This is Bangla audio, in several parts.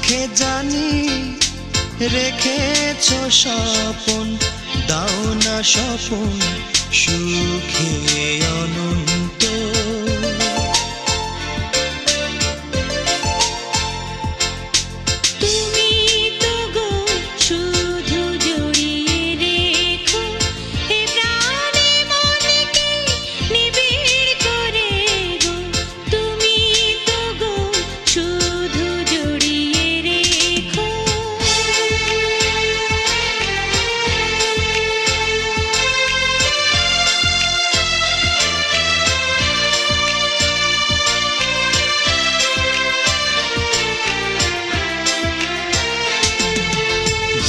মুখে জানি রেখেছ স্বপন, দাও না স্বপন সুখে অনন্ত।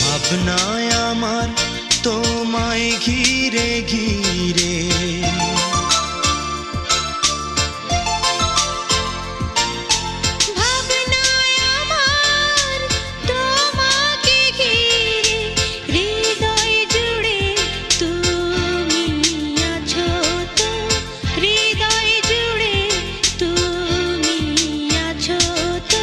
ভাবনায় আমার তোমায় ঘিরে ঘিরে, ভাবনায় আমার তোমাকে ঘিরে, হৃদয় জুড়ে তুমি আছো তো, হৃদয় জুড়ে তুমি আছো তো।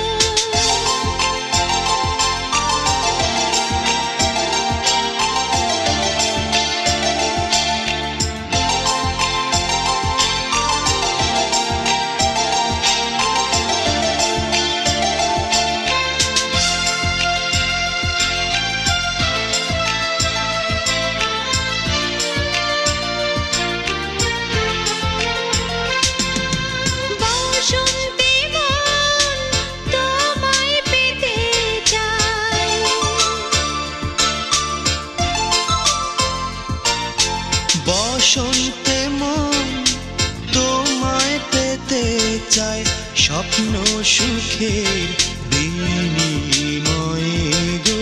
বসন্তে মন তোমায় পেতে চায়, স্বপ্ন সুখের বিনিময়ে গো।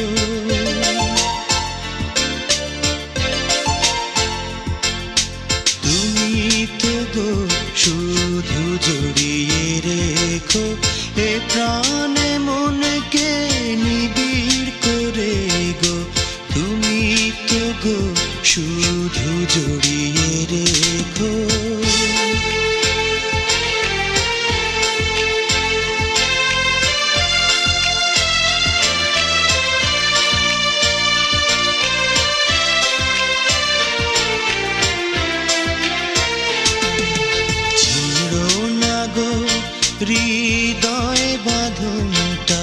তুমি তো গো শুধু জড়িয়ে রেখো এ প্রাণে মনকে নিবিড় করে গো। তুমি তো গো শুধু জড়িয়ে রেখো। ছিঁড়ো না গো হৃদয় বাঁধনটা,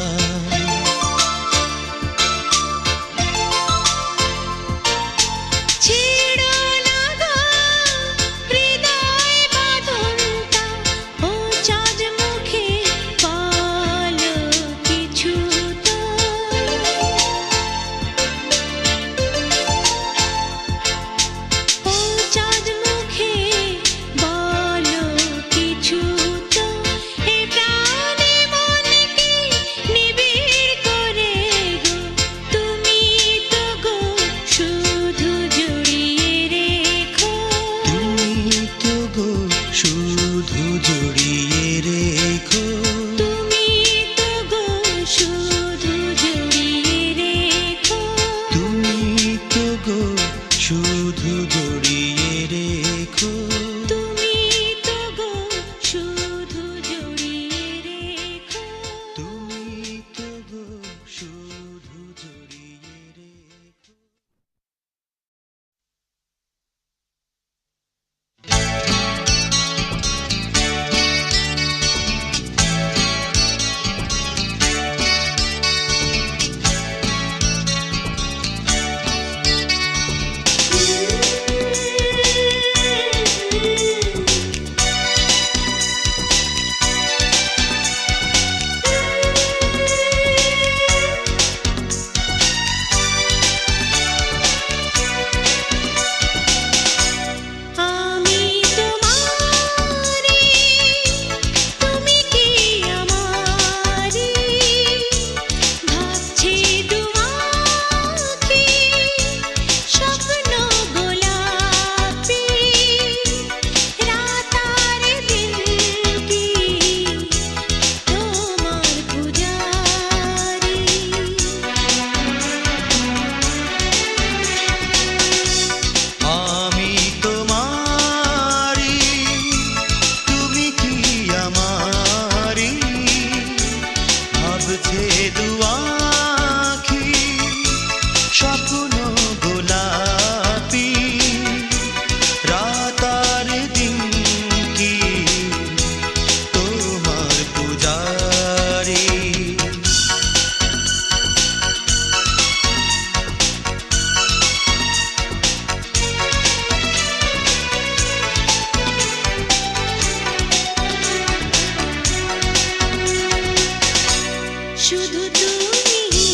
শুধু তুমি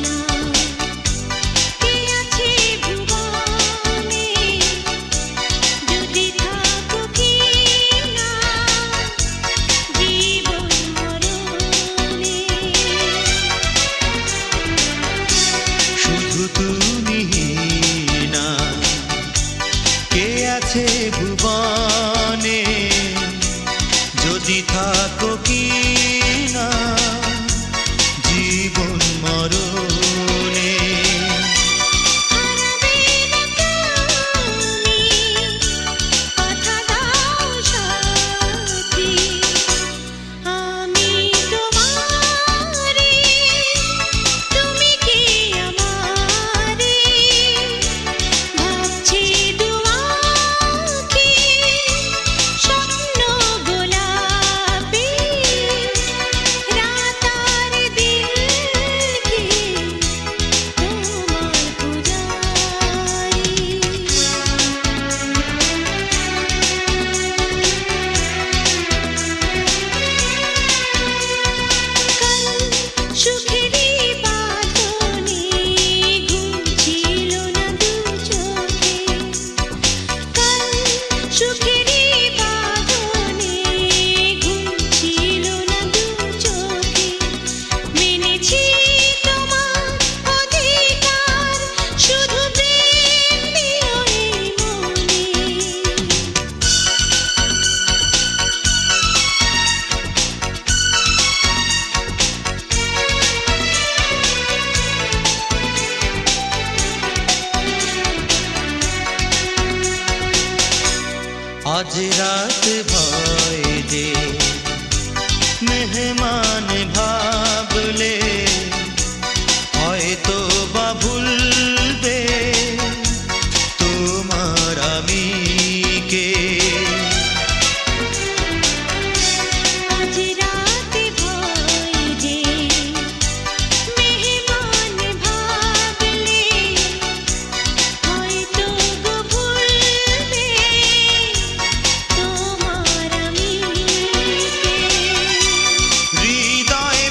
না, কে আছে ভুবনে, যদি থাকো কি না জীবন মরণে। শুধু তুমি না, কে আছে ভুবনে, যদি থাকো কি না জীবন মরণে। হারাবে না তুমি, কথা দাও সাথী, আমি তোমারি, তুমি কি আমারি, ভাবছি দুআখি, স্বপ্ন গোলাপি, রাত আর দিন কি তোমার পূজারি। কাল সুখেরই বাঁধনে ঘুম ছিল না দু চোখে, কাল সুখেরই বাঁধনে ঘুম ছিল না দু চোখে, মেনেছি তোমার অধিকার, শুধু প্রেম দিও এই মনে। আজ রাত ভয় যে মেহমান ভাবলে, হয়তো বা ভুলবে তোমার আমি কে। আজ রাতে ভয় যে মেহমান ভাবলে, হয়তো গো ভুলবে তোমার আমি কে। হৃদয়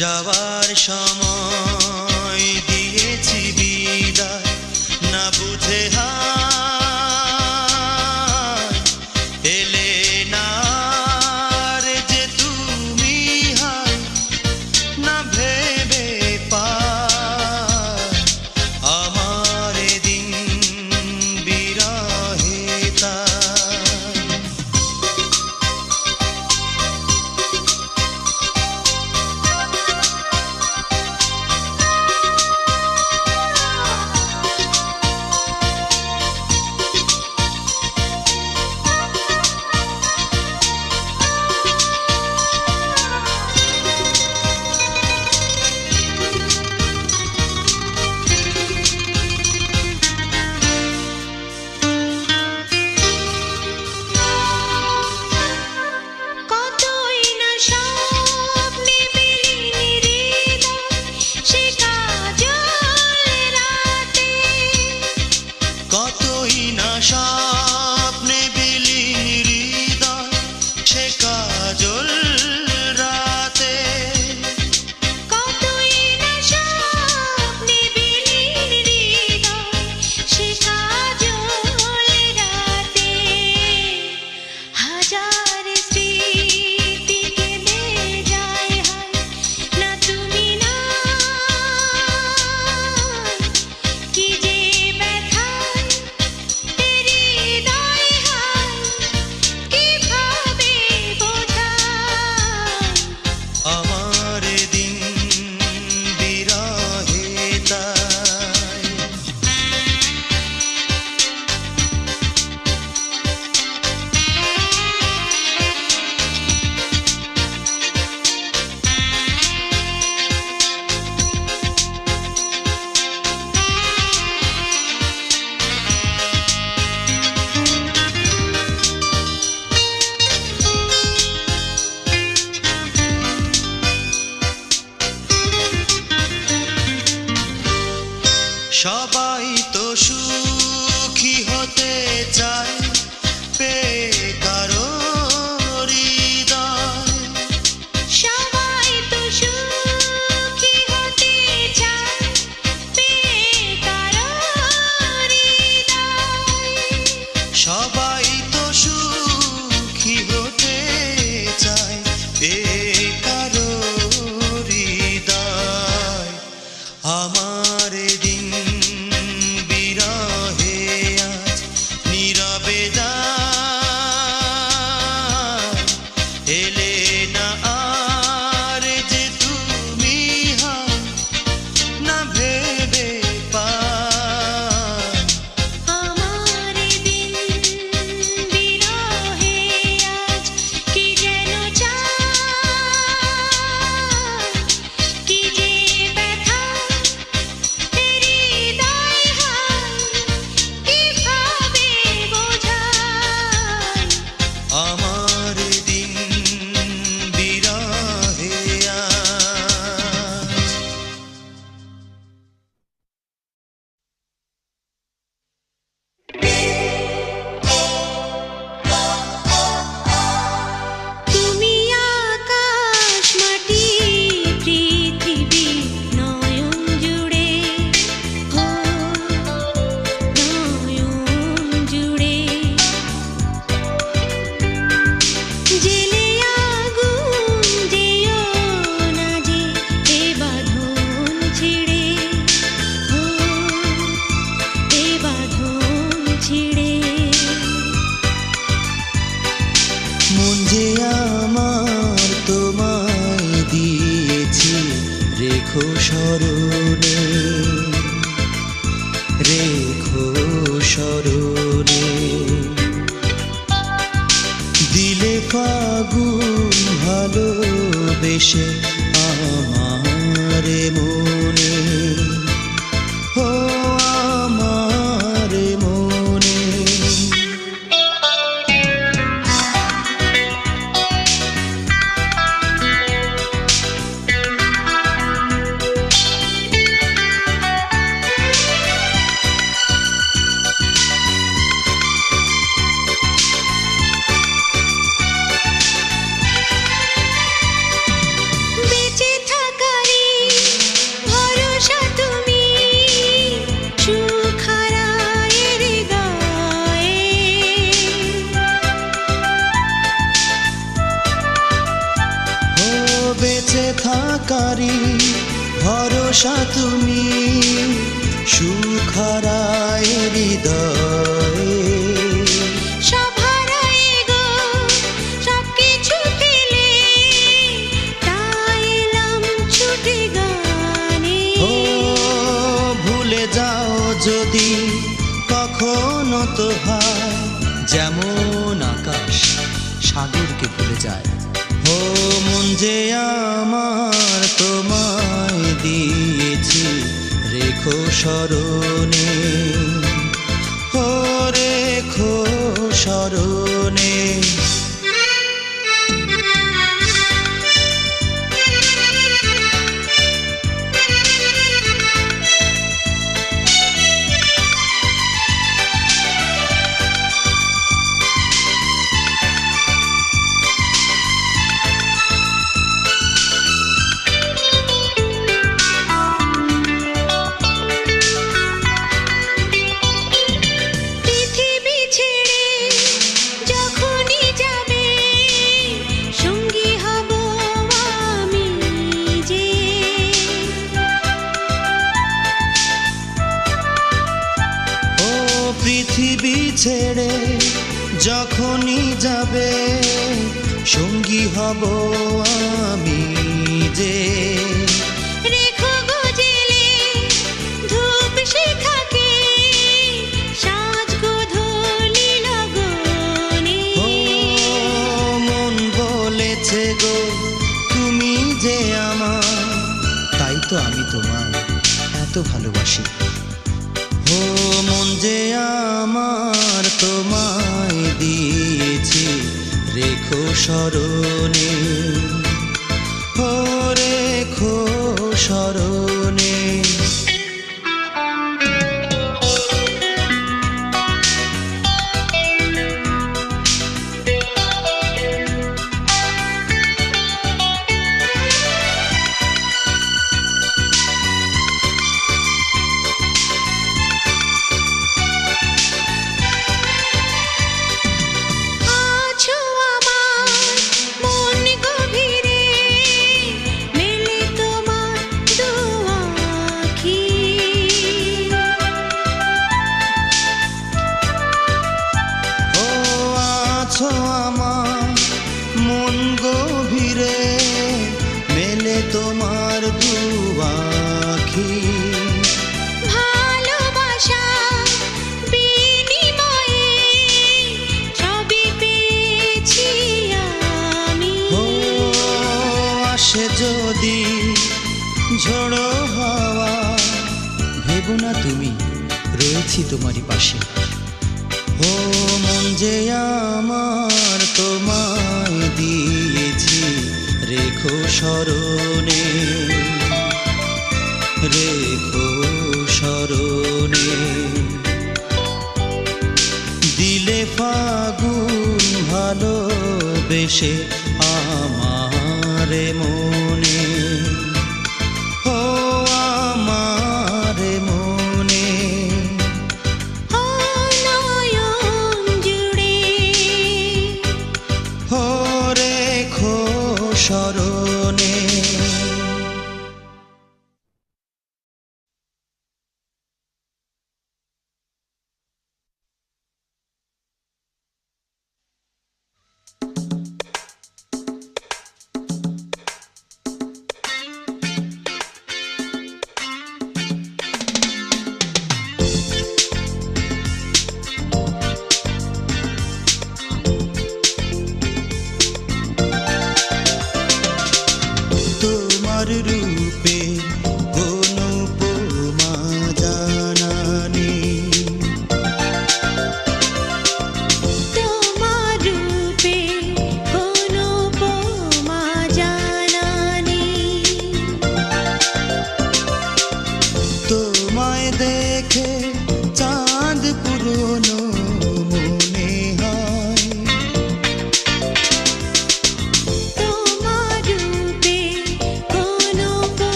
যাওয়ার সময় দিয়েছি বিদায়, না বুঝে হায় এলে না রে যে তুমি, হায় না ভেবে পায় আমার দিন বিরহে তাই। কতই না স্বপ্নে বিলীন হৃদয়, সে কাজল রাতে। কতই না স্বপ্নে বিলীন হৃদয়, সে কাজল রাতে। কতই না স্বপ্নে বিলীন হৃদয়, সে কাজল রাতে। হাজার স্মৃতি কেঁদে যায়, হায় না তুমি নাই। কি যে ব্যথায় হৃদয়, হায় কিভাবে বোঝাই। আমার দিন বিরহে তাই। সবাই তো সুখী হতে চায়, পেয়ে কারো হৃদয়। সবাই তো সুখী হতে চায়, পেয়ে কারো হৃদয়। সবাই তো সুখী হতে চায়, পেয়ে কারো হৃদয়। আমার দিন বিরহে আজ নীরবে যায়, এলে না আর যে তুমি, হায় না ভেবে পায় আমার দিন বিরহে আজ কি যেন চায়, কি যে ব্যথা হৃদয়, হায় কিভাবে বোঝাই। আমার দিন বিরহে আজ। তুমি আকাশ মাটি পৃথিবী নয়ন জুড়ে, ও নয়ন জুড়ে। জেলে আগুন যেও না যে এ বাঁধন ছিঁড়ে, ও এ বাঁধন ছিঁড়ে। মন যে আমার তোমায় দিয়েছি, রেখো স্মরণে, রেখো স্মরণে। দিলে ফাগুন ভালোবেসে আমার মনে, ও আমার মনে। বেঁচে থাকা বেঁচে থাকারই ভরসা তুমি, সুখ হারায় হৃদয়ে। সব হারায় গো সবকিছু ফেলে, তাই এলাম ছুটে গানে। ও ভুলে যাও যদি কখনো তো হয়, যেমন আকাশ সাগরকে ভুলে যায়। ও মন যে আমার তোমায় দিয়েছি, রেখো স্মরণে, ও রেখো স্মরণে। পৃথিবী ছেড়ে যখনই যাবে, সঙ্গী হব আমি যে। ও পৃথিবী ছেড়ে যখনই যাবে, সঙ্গী হব আমি যে। রেখো গো জেলে ধূপ শিখাকে, সাজগো ধলি লগনে। ও মন বলেছে গো তুমি যে আমার, তাই তো আমি তোমায় এত ভালোবাসি। ও মন যে আমার তোমায় দিয়েছি, রেখো স্মরণে, ও রেখো স্মরণে। আছো আমার মন গভীরে, মেলে তোমার দু আঁখি। ও আছো আমার মন গভীরে, মেলে তোমার দু আঁখি। ভালোবাসা বিনিময়ে সবই পেয়েছি আমি। ও আসে যদি ঝোড়ো হাওয়া, ভেবো না তুমি রয়েছি তোমারই পাশে। ও মন যে আমার তোমায় দিয়েছি, রেখো স্মরণে, রেখো স্মরণে। দিলে ফাগুন ভালোবেসে আমারে মনে, ও আমারে মনে। ও নয়ন জুড়ে ও রেখো স্মরণে।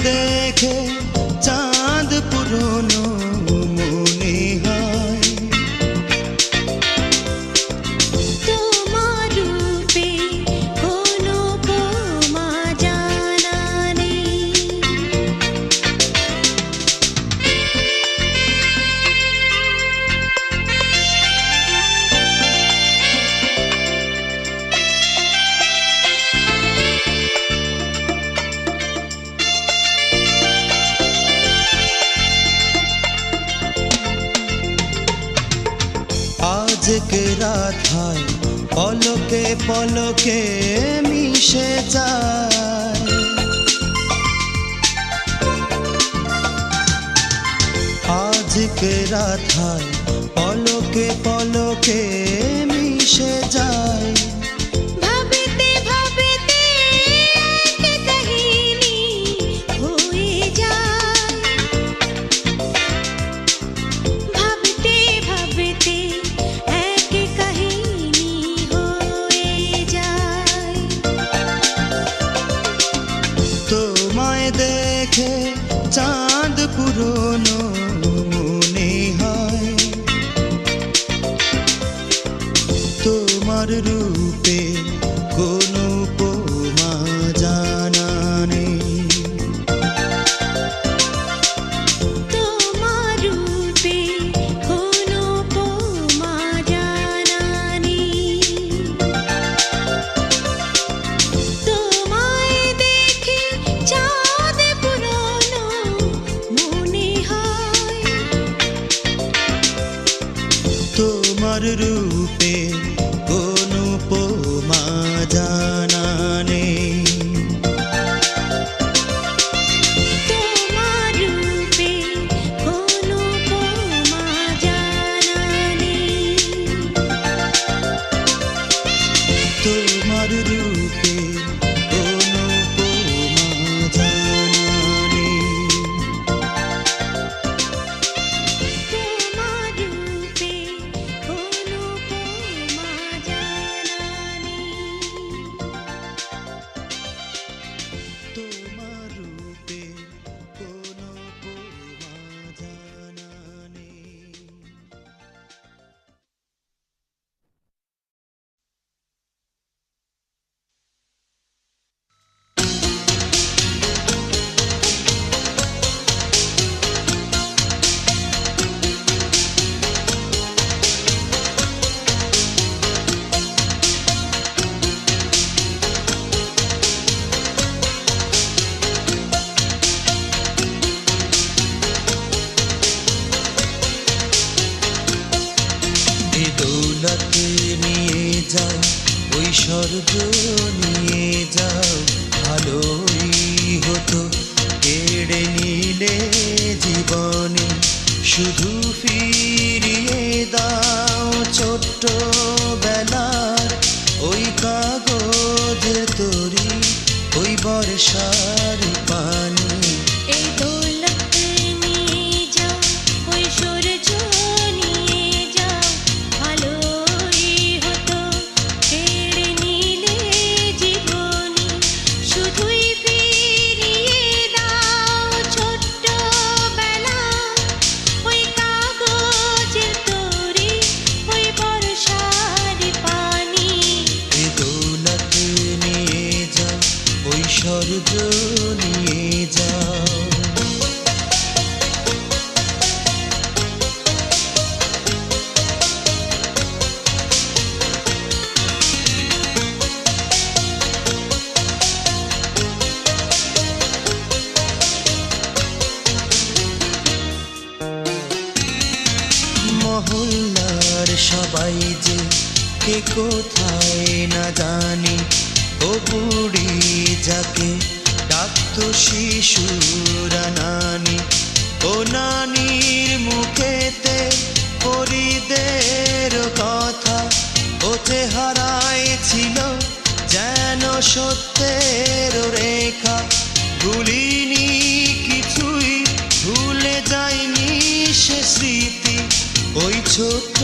দেখে চাঁদ পুরনো মনে হয়। তোমার রূপে কোনো উপমা জানা নেই। আজকে রাত হয় পলকে পলকে মিশে যায়। আজকে রাত হয় পলকে পলকে মিশে যায়। ভাবতে ভাবতে এক কাহিনী হয়ে যায়। ভাবতে ভাবতে এক কাহিনী হয়ে যায়। তোমায় দেখে চাঁদ পুরনো মনে হয়। তোমার রূপে কোনো উপমা জানা নেই। তোমার রূপে কোনো উপমা জানা নেই। তোমায় দেখে চাঁদ পুরনো মনে হয়। তোমার রূপে কোনো উপমা জানা নেই। তোমার রূপে কোনো উপমা জানা নেই। তোমার রূপে কোনো উপমা জানা নেই। তোমার রূপে কোনো উপমা জানা যাও, ওই স্বর্গ নিয়ে যাও, ভালোই হতো কেড়ে নিলে জীবনে, শুধু ফিরিয়ে দাও ছোট্ট বেলার ওই কাগজের তরি, ওই বর্ষার পানি। এই দৌলত নিয়ে যাও, ওই সূর্য নিয়ে যাও, ভালোই হতো কেড়ে নিলে জীবনী, শুধুই ফিরিয়ে দাও ছোট্ট বেলা, ওই কাগজের তরি, ওই বর্ষার পানি। এই দৌলত নিয়ে যাও, ওই স্বর্গ নিয়ে যাও। মহল্লার সবাই যে কে কোথায় না জানি, ও বুড়ি যাকে ডাকতো শিশুরা নানি, ও নানির মুখেতে পরিদের কথা, ও চেহারায় ছিল যেন সত্যের রেখা। ভুলিনি কিছুই, ভুলে যাইনি সে স্মৃতি, ওই ছোট্ট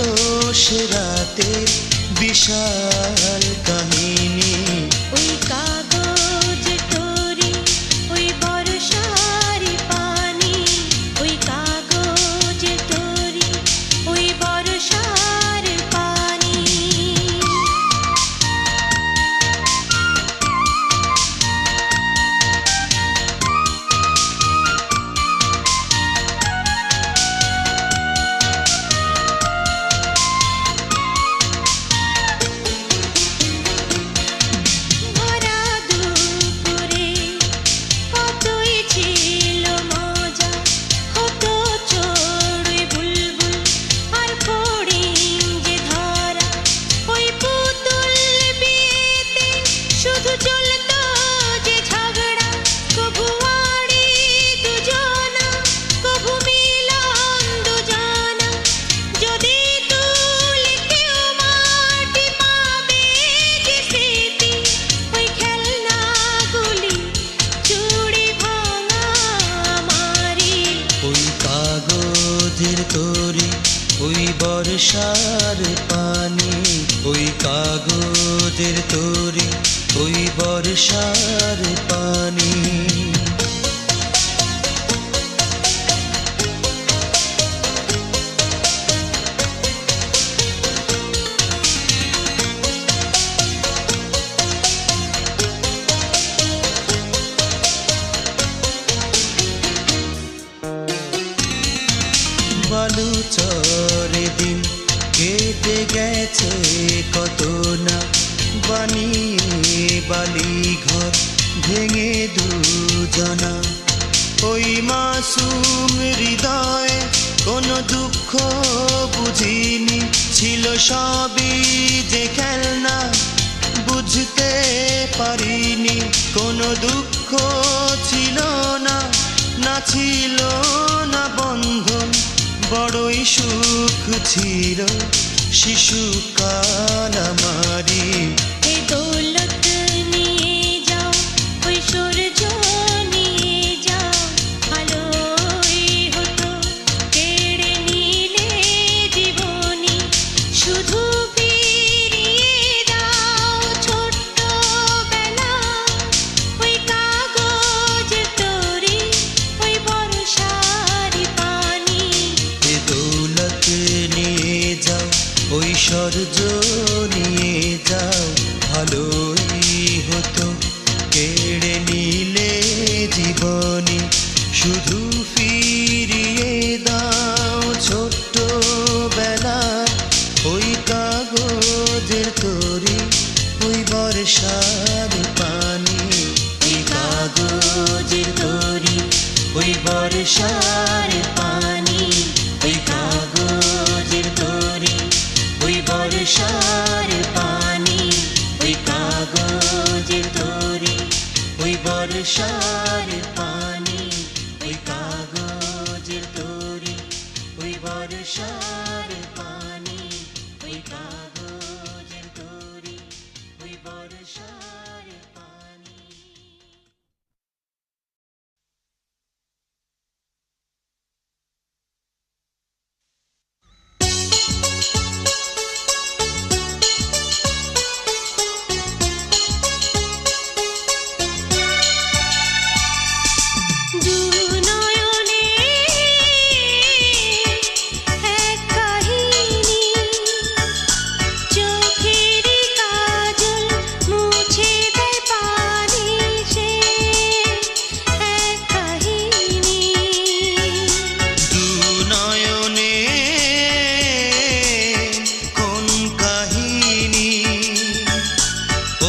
সে রাতের বিশাল কাহিনী। ওই কাগজ তরি, ওই বর্ষার বর্ষার পানি, ওই কাগজের তরি, ওই বর্ষার পানি। বালুচরে দিন কেটে গেছে কত না, বানিয়ে বালি ঘর ভেঙে দুজনা। ওই মাসুম হৃদয়ে কোনো দুঃখ বুঝিনি, ছিল সবই যে খেলনা, বুঝতে পারিনি। কোনো দুঃখ ছিল না, না ছিল না বন্ধন, বড়ই সুখ ছিল শিশুকাল আমারি। এ দৌলত নিয়ে যাও, ওই সূর্য নিয়ে যাও, ভালোই হতো কেড়ে নিলে জীবনী। শুধু ফিরিয়ে দাও ছোট্টবেলা, ওই কাগজের তরি, ওই বর্ষার পানি। এ দৌলত নিয়ে যাও, ওই সূর্য নিয়ে যাও, ভালোই হতো কেড়ে নিলে জীবনী। শুধু ফিরিয়ে দাও ছোট্টবেলা, ওই কাগজের তরি, ওই বর্ষার পানি। ওই কাগজের তরি, ওই বর্ষার পানি। ওই কাগজের তরি, ওই বর্ষার পানি। ওই কাগজের তরি, ওই বর্ষার পানি। ওই কাগজের তরি, ওই বর্ষার পানি। ওই কাগজের তরি, ওই বর্ষার পানি। দু নয়নে এক কাহিনী, চোখের কাজল মুছে দেয় পানি, সে এক কাহিনী। দু নয়নে কোন কাহিনী,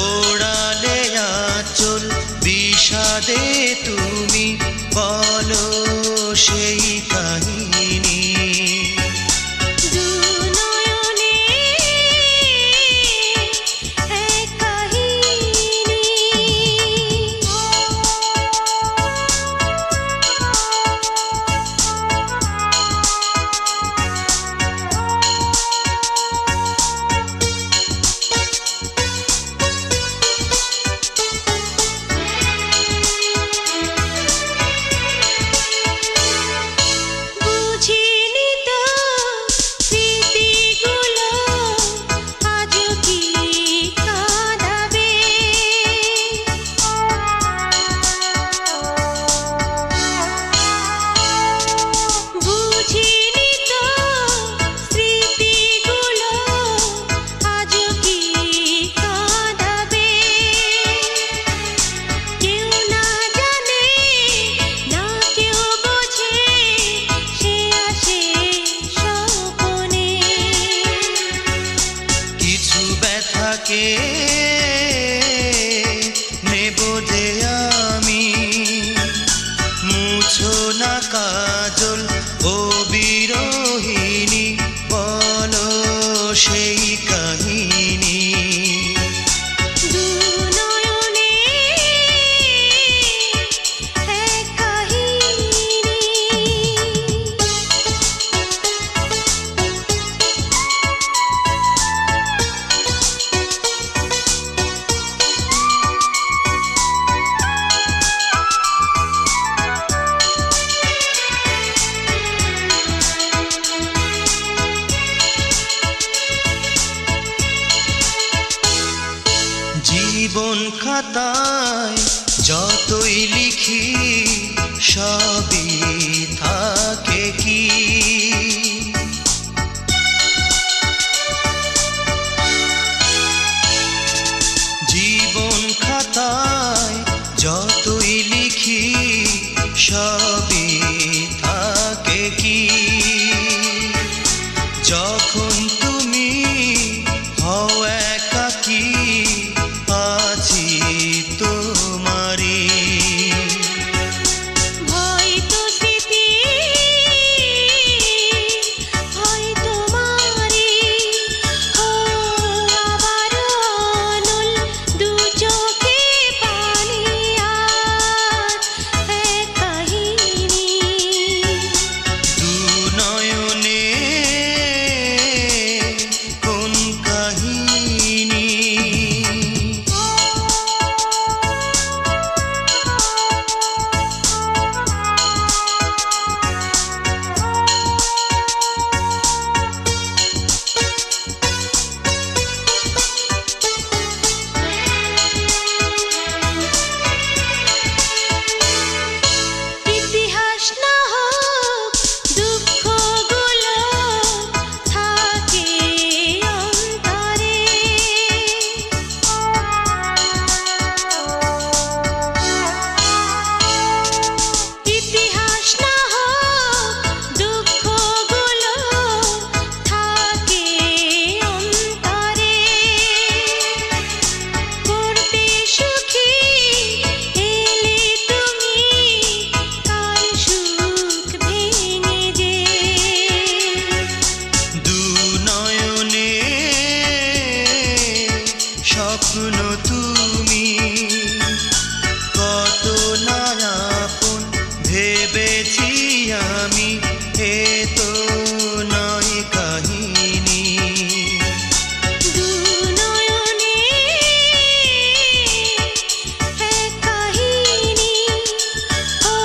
ওড়ালে আঁচল বিষাদে তুমি, বলো সেই কাহিনী। দু নয়নে এক কাহিনী। বুঝিনি তো স্মৃতিগুলো আজও কি কাঁদাবে। বুঝিনি তো স্মৃতিগুলো আজও কি কাঁদাবে। কেউ না জানে, না কেউ বোঝে, সে আসে স্বপনে। কিছু ব্যথাকে নেব যে আমি, মুছো না কাজল ও বিরোহিনী, বলো সেই কাহিনী। দু নয়নে এক কাহিনী। যতই লিখি সবই থাকে কি যখন তুমি হও একাকী আছি তোমারি হয়তো স্মৃতি হয় তোমারি আবারও অনল দু চোখে পানি আর এক কাহিনী দু নয়নে কোন কাহিনী ইতিহাস না হোক দুঃখগুলো থাকে অন্তরে ইতিহাস না হোক দুঃখগুলো থাকে অন্তরে করতে সুখী এলে তুমি কার সুখ ভেঙে যে দু নয়নে স্বপ্ন তুমি কত না আপন ভেবেছি আমি এ তো নয় কাহিনী দু নয়নে এক কাহিনী ও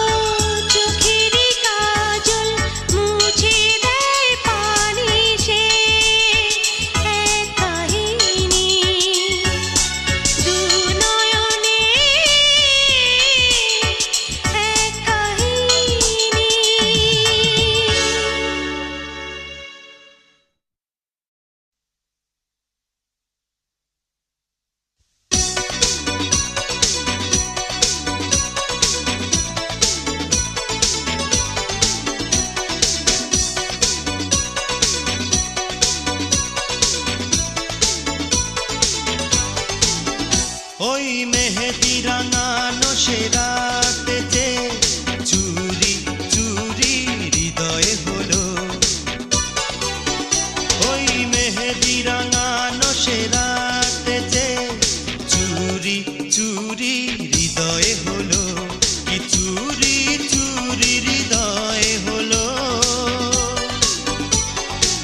চোখেরই কাজল মুছে দেয় পানি সে এক কাহিনী দু নয়নে এক কাহিনী ওই মেহেদি রাঙানো সে রাতেতে চুরি চুরি হৃদয়ে হলো ওই মেহেদি রাঙানো সে রাতেতে চুরি চুরি হৃদয়ে হলো কি চুরি চুরি হৃদয়ে হলো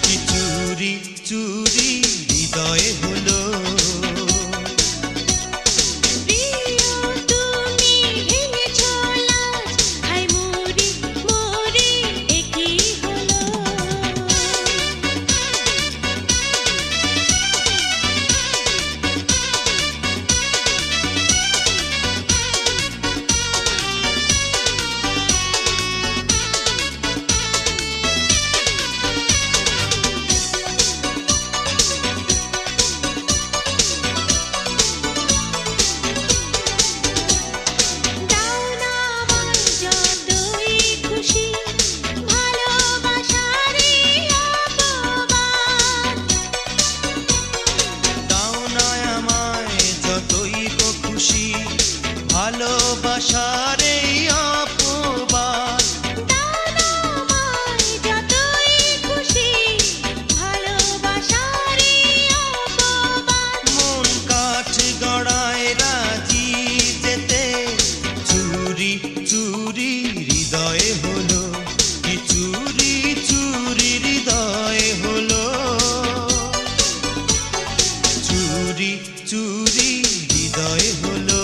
কি চুরি চুরি হৃদয়ে হলো প্রিয় তুমি ভেঙেছো লাজ হায় মরি মরি একই হলো দাও না আমায় যতই খুশি ভালোবাসারই অপবাদ দাও না আমায় যতই তো খুশি ভালোবাসার এই অপবাদ দাও না আমায় যতই খুশি ভালোবাসারই অপবাদ মন কাঠ গড়ায় রাজি যেতে চুরি চুরি হৃদয়ে হলো কি চুরি চুরি হৃদয়ে হলো চুরি চুরি হৃদয়ে হলো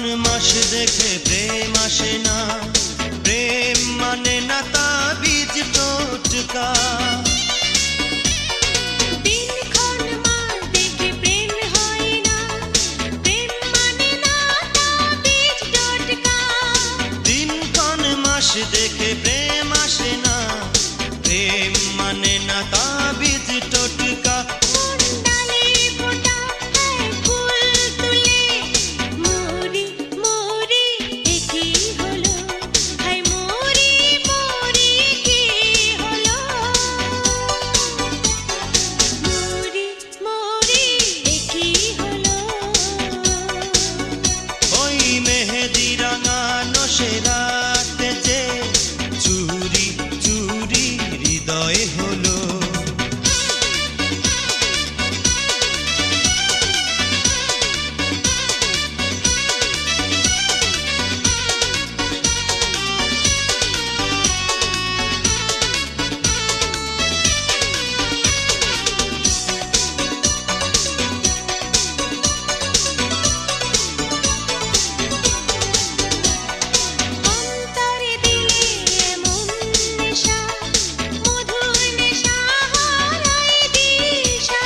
কোন মাস দেখে প্রেম আসে না, প্রেম মানে না তাবিজ টোটকা। দিনক্ষণ মাস দেখে প্রেম হয় না, প্রেম মানে না তাবিজ টোটকা। দিনক্ষণ মাস দেখে প্রেম আসে না, প্রেম মানে না তাবিজ টোটকা। মুন্ডালে ফোঁটা এক ফুল তুলে মরি মরি কি হলো, হাই মরি মরি কি হলো, মরি মরি কি হলো। ওই মেহেদি রাঙানো সে রাতে যে চুরি চুরি হৃদয় হলো। অন্তরে দিলে এমন নেশা, মধুর নেশা হারায় দিশা।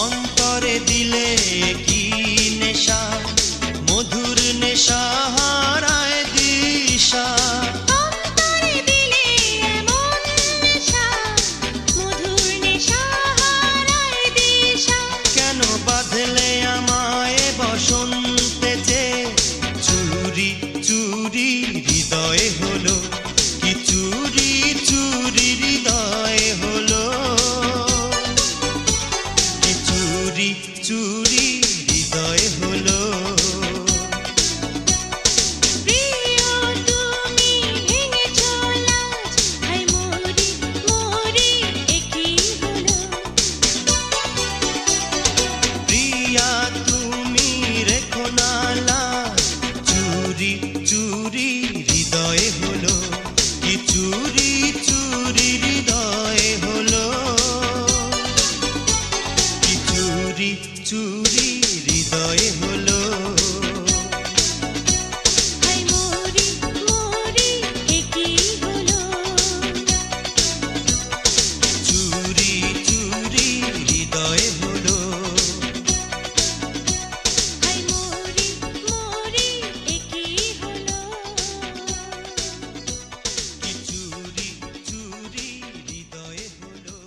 অন্তরে দিলে কি নেশা, মধুর নেশা হারায় দিশা। অন্তরে দিলে এমন নেশা, মধুর নেশা হারায় দিশা। কেন বাঁধলে আমায় বসন্তে যে চুরি চুরি হৃদয় হলো, কি চুরি চুরি হৃদয় হলো, কি চুরি চুরি হৃদয় হলো। প্রিয় তুমি ভেঙেছো লাজ, হাই মরি মরি কি হলো। প্রিয়া তুমি রেখো না লাজ, চুরি চুরি হৃদয় হলো, কি চুরি চুরি হৃদয় হলো, কি চুরি চুরি হৃদয় হলো। হাই মরি মরি কি হলো, চুরি চুরি হৃদয় হলো, হাই মরি মরি কি হলো। কি চুরি চুরি হৃদয় হলো।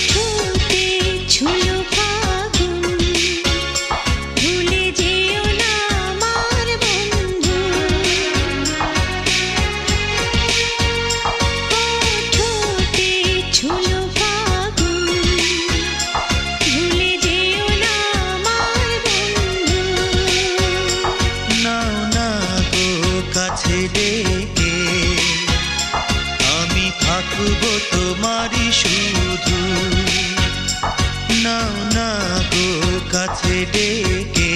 ঠোঁটে ছুঁলো ফাগুন, ভুলে যেও না আমার বন্ধু। ঠোঁটে ছুঁলো ফাগুন, ভুলে যেও না আমার বন্ধু। নাও না গো কাছে ডেকে, আমি থাকবো তোমারই শুধু। নাও না গো কাছে ডেকে,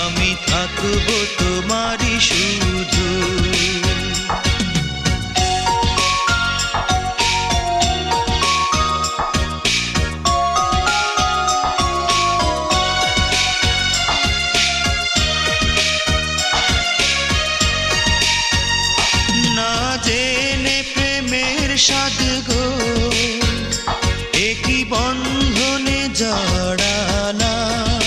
আমি থাকবো তোমারই শুধু। না জেনে প্রেমের স্বাদ গো, একই বন্ধনে জড়ালাম।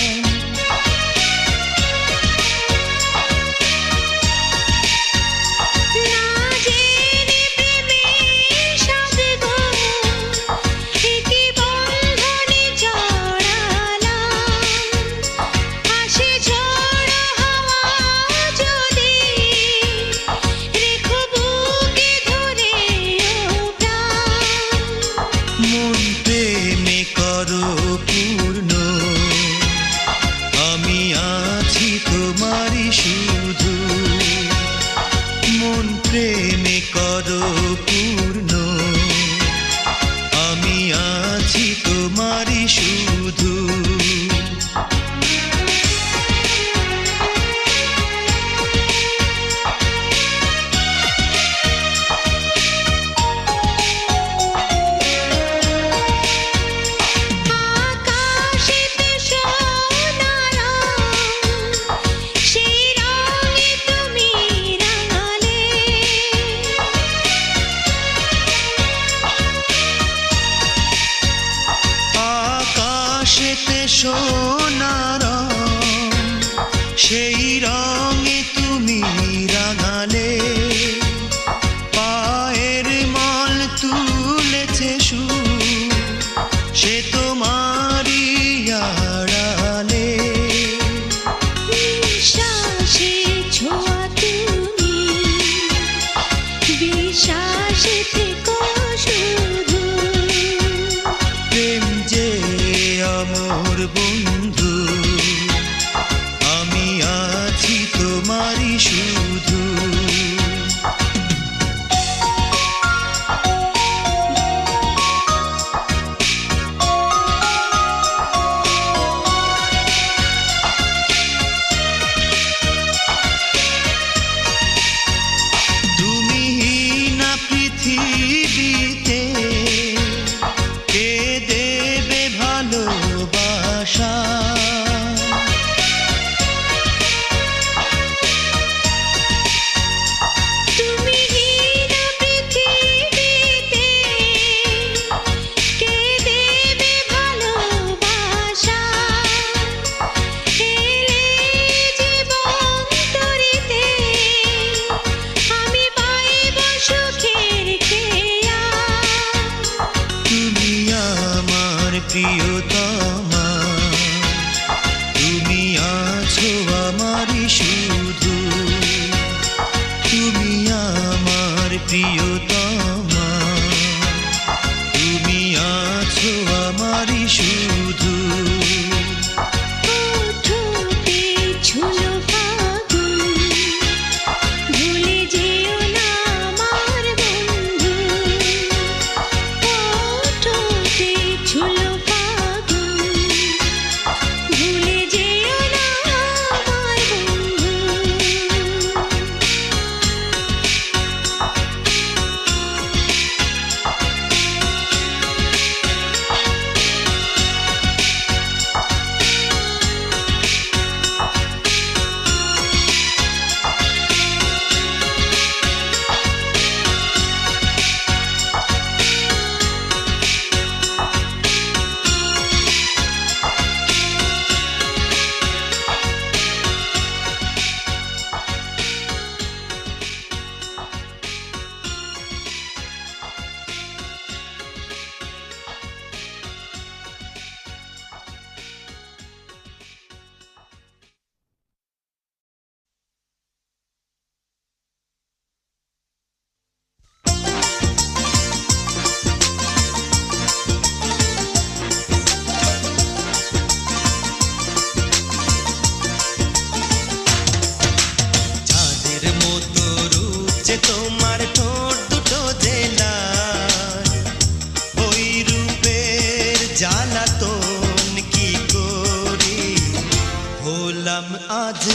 হলাম আজ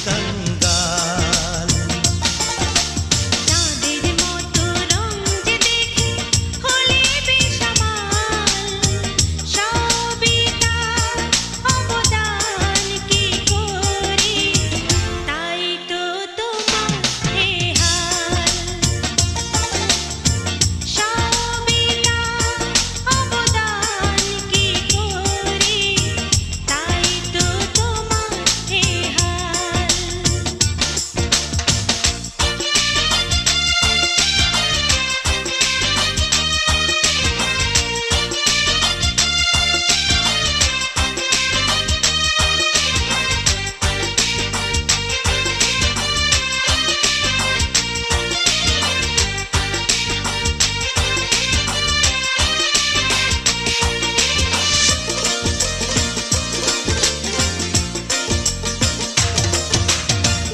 কাঙ্গাল। চাঁদের মতো রং যে দেখে হলে বেসামাল, সবই তার অবদান কি করি, তাই তো তোমার এ হাল। সবই তার অবদান কি করি, তাই তো তোমার এ হাল।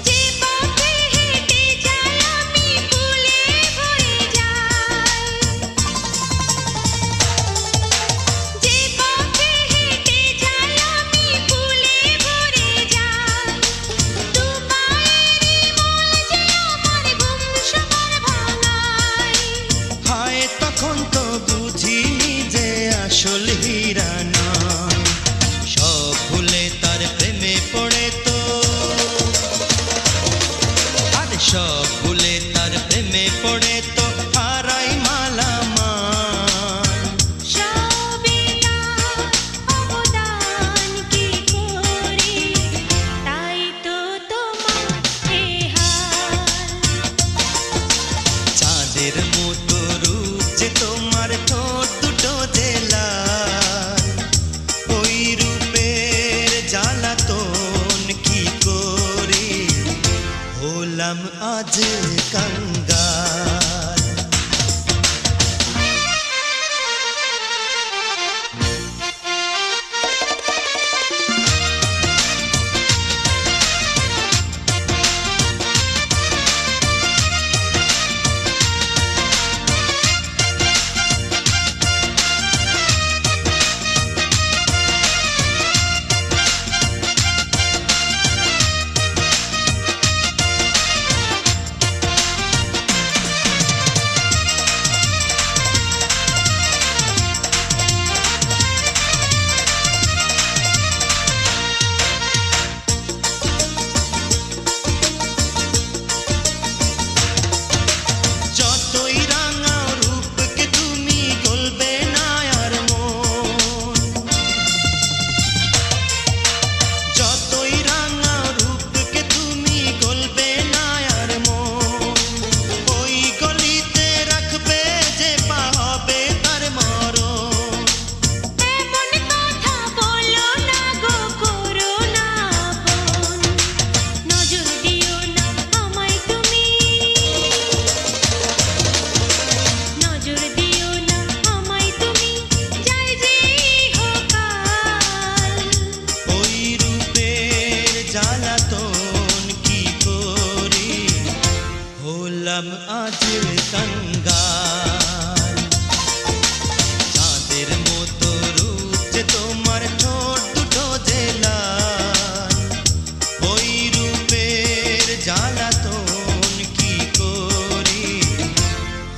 যে পথে হেঁটে যাই আমি ফুলে ভরে যাই, যে পথে হেঁটে যাই আমি ফুলে ভরে যাই, তোমারই মল যে আমার ঘুম সবার ভাঙায়। হায় তখন তো বুঝিনি যে আসল হীরা নয়, সব ভুলে তার প্রেমে পড়ে তো, আর সব ভুলে তার প্রেমে পড়ে তো হারাই মালামাল। সবই তার অবদান কি করি, তাই তো তোমার এ হাল। চাঁদের মতো রূপ যে তোমার, ঠোঁট দুটো যে লাল, ওই রূপের জ্বালাতন কি করি, হলাম আজ কাঙ্গাল। যতই রাঙাও রূপকে তুমি গলবে না আর মন, যতই রাঙাও রূপকে তুমি গলবে না আর মন, ওই গলিতে রাখবে যে পা হবে তার মরণ। এমন কথা বলো না গো, করো না আপন, নজর দিও না আমায় তুমি, নজর দিও না আমায় তুমি, যাই যে ইহকাল। ওই রূপের জ্বালাতন কি করি, হলাম আজ কাঙ্গাল। চাঁদের মতো রূপ যে তোমার, ঠোঁট দুটো যে লাল, ওই রূপের জ্বালাতন কি করি,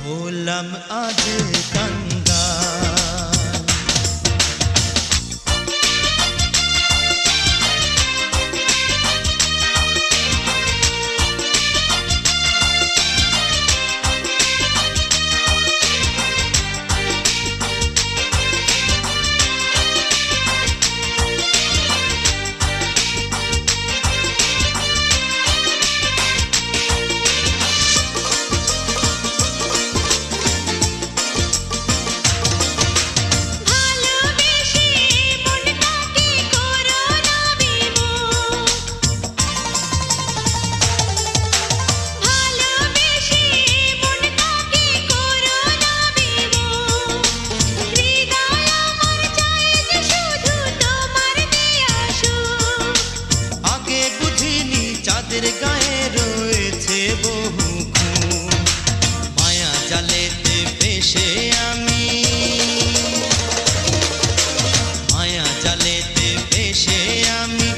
হলাম আজ কাঙ্গাল। চাঁদের গায়ে রয়েছে বহু খুন, মায়া জালেতে ভেসে আমি, মায়া জালেতে ভেসে আমি